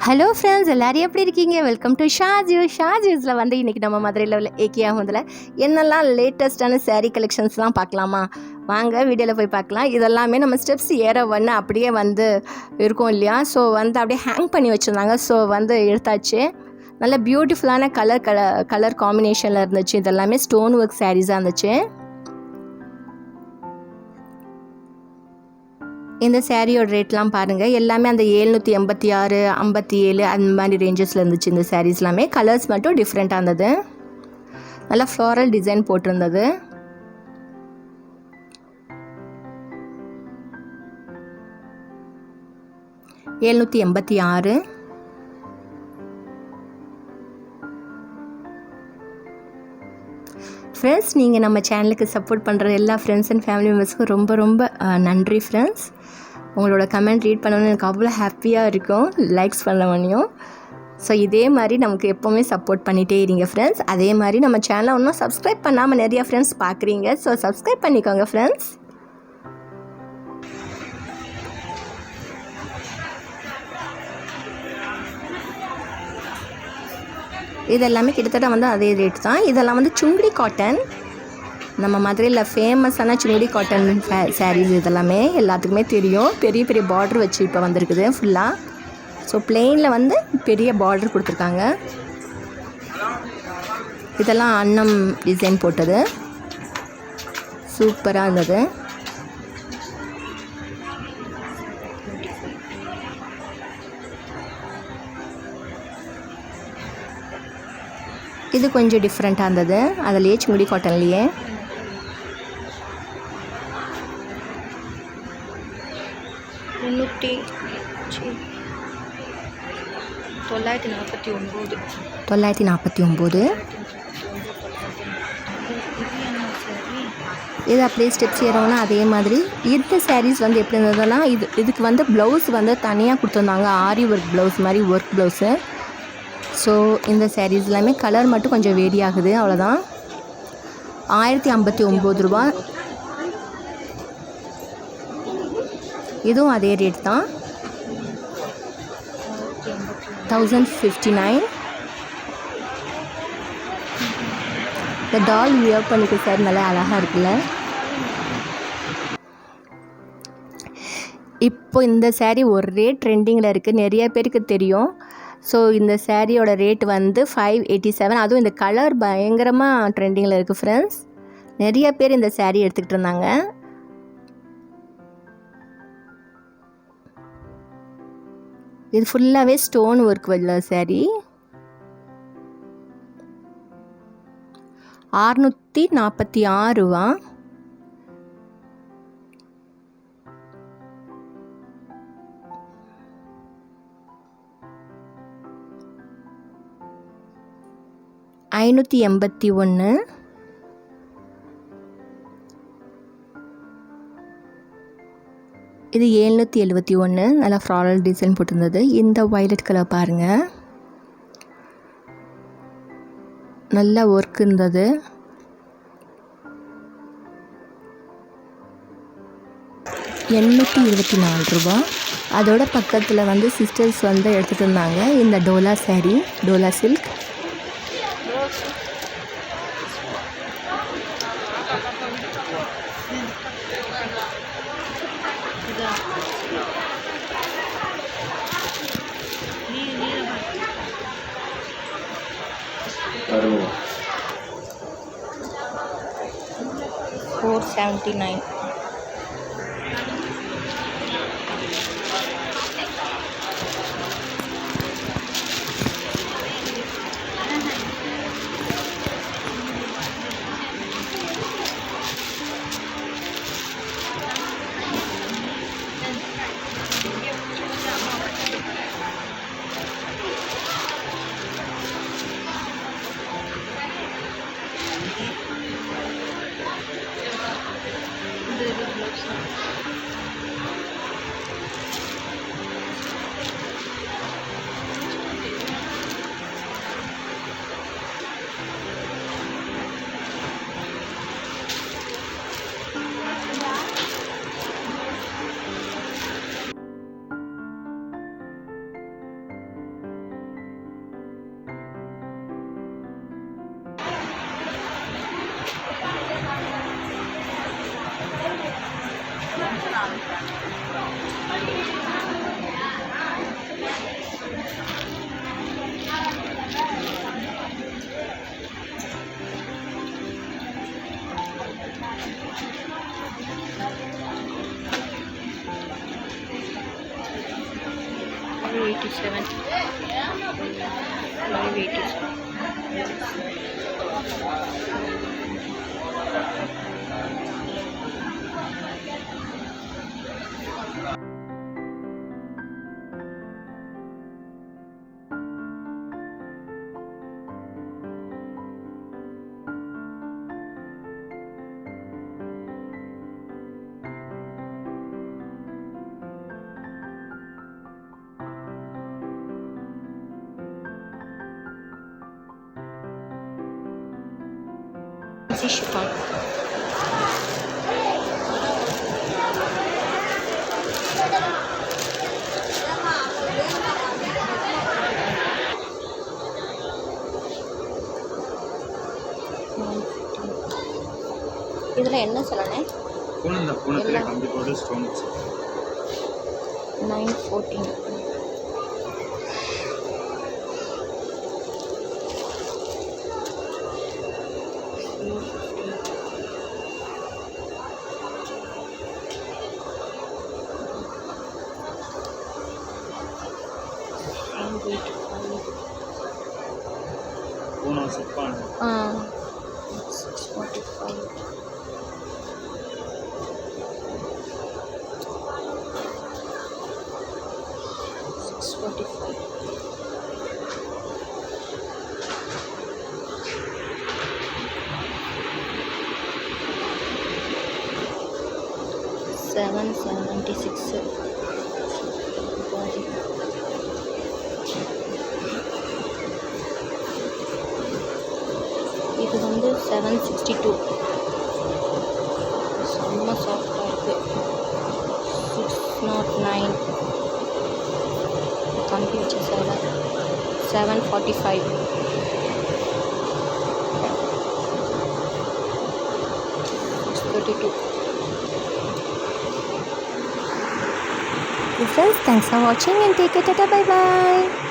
Hello friends, எல்லோரும் எப்படி இருக்கீங்க? வெல்கம் டு ஷாஜூஸில் வந்து இன்றைக்கி நம்ம மதுரையில் உள்ள ஏகேஆகுதில் என்னெல்லாம் லேட்டஸ்ட்டான சாரீ கலெக்ஷன்ஸ்லாம் பார்க்கலாமா? வாங்க வீடியோவில் போய் பார்க்கலாம். இதெல்லாமே நம்ம ஸ்டெப்ஸ் ஏற ஒன்று அப்படியே வந்து இருக்கும் இல்லையா? ஸோ வந்து அப்படியே ஹேங் பண்ணி வச்சுருந்தாங்க. ஸோ வந்து எடுத்தாச்சு. நல்ல பியூட்டிஃபுல்லான கலர் காம்பினேஷனில் இருந்துச்சு. இதெல்லாமே ஸ்டோன் ஒர்க் சாரீஸாக இருந்துச்சு. இந்த சாரியோட ரேட்லாம் பாருங்கள். எல்லாமே அந்த 786, 57 அந்த மாதிரி ரேஞ்சஸில் இருந்துச்சு. இந்த சாரீஸ் எல்லாமே கலர்ஸ் மட்டும் டிஃப்ரெண்ட்டாக இருந்தது. நல்லா ஃப்ளாரல் டிசைன் போட்டிருந்தது. $786. ஃப்ரெண்ட்ஸ், நீங்கள் நம்ம சேனலுக்கு சப்போர்ட் பண்ணுற எல்லா ஃப்ரெண்ட்ஸ் அண்ட் ஃபேமிலி மெம்பர்ஸ்க்கும் ரொம்ப ரொம்ப நன்றி ஃப்ரெண்ட்ஸ். உங்களோட கமெண்ட் ரீட் பண்ணணும்னு எனக்கு அவ்வளோ ஹாப்பியாக இருக்கும், லைக்ஸ் பண்ண முடியும். ஸோ இதே மாதிரி நமக்கு எப்போவுமே சப்போர்ட் பண்ணிகிட்டே இருங்க ஃப்ரெண்ட்ஸ். அதே மாதிரி நம்ம சேனலை இன்னும் சப்ஸ்கிரைப் பண்ணாமல் நிறையா ஃப்ரெண்ட்ஸ் பார்க்குறீங்க. ஸோ சப்ஸ்கிரைப் பண்ணிக்கோங்க ஃப்ரெண்ட்ஸ். இதெல்லாமே கிட்டத்தட்ட வந்து அதே ரேட் தான். இதெல்லாம் வந்து சுங்குடி காட்டன், நம்ம மதுரையில் ஃபேமஸான சுங்குடி காட்டன் சாரீஸ். இதெல்லாமே எல்லாத்துக்குமே தெரியும். பெரிய பெரிய பார்டர் வச்சு இப்போ வந்திருக்குது ஃபுல்லாக. ஸோ பிளெயினில் வந்து பெரிய பார்டர் கொடுத்துருக்காங்க. இதெல்லாம் அன்னம் டிசைன் போட்டது, சூப்பராக இருந்தது. இது கொஞ்சம் டிஃப்ரெண்ட்டாக இருந்தது. அதிலேயே சுங்குடி காட்டன்லேயே. $949. இது அப்படியே ஸ்டெப்ஸ் ஏறோன்னா அதே மாதிரி. இந்த சாரீஸ் வந்து எப்படி இருந்ததுன்னா, இதுக்கு வந்து ப்ளவுஸ் வந்து தனியாக கொடுத்துருந்தாங்க. ஆரி ஒர்க் ப்ளவுஸ் மாதிரி ஒர்க் ப்ளவுஸு. ஸோ இந்த சாரீஸ் எல்லாமே கலர் மட்டும் கொஞ்சம் வேரி ஆகுது, அவ்வளோதான். $1059. இதுவும் அதே ரேட் தான். 1059. இந்த டால் வியர் பண்ணிக்க சார் நல்லா அழகாக இருக்குல்ல. இப்போ இந்த சாரீ ஒரே ட்ரெண்டிங்கில் இருக்குது, நிறைய பேருக்கு தெரியும். ஸோ இந்த சாரியோட ரேட் வந்து 587. அதுவும் இந்த கலர் பயங்கரமாக ட்ரெண்டிங்கில் இருக்குது ஃப்ரெண்ட்ஸ். நிறைய பேர் இந்த சாரீ எடுத்துக்கிட்டு இருந்தாங்க. இது ஃபுல்லாகவே ஸ்டோன் ஒர்க் உள்ள சாரீ. $646. $581. இது $771. நல்லா ஃப்ளாரல் டிசைன் போட்டிருந்தது. இந்த வயலட் கலர் பாருங்கள், நல்ல ஒர்க் இருந்தது. $824. அதோட பக்கத்தில் வந்து சிஸ்டர்ஸ் வந்து எடுத்துகிட்டு இருந்தாங்க இந்த டோலா சாரீ, டோலா சில்க். $479. 587, 587. Chiffon. இதில் என்ன சொல்லணும்? எல்லாம் 914. Uno Japan. 645. $776. இது வந்து 762. செம்ம சாஃப்டாக இருக்குது. 609. கம்பி வச்ச சேலை 745. $632. Friends, thanks for watching and take it. Bye bye.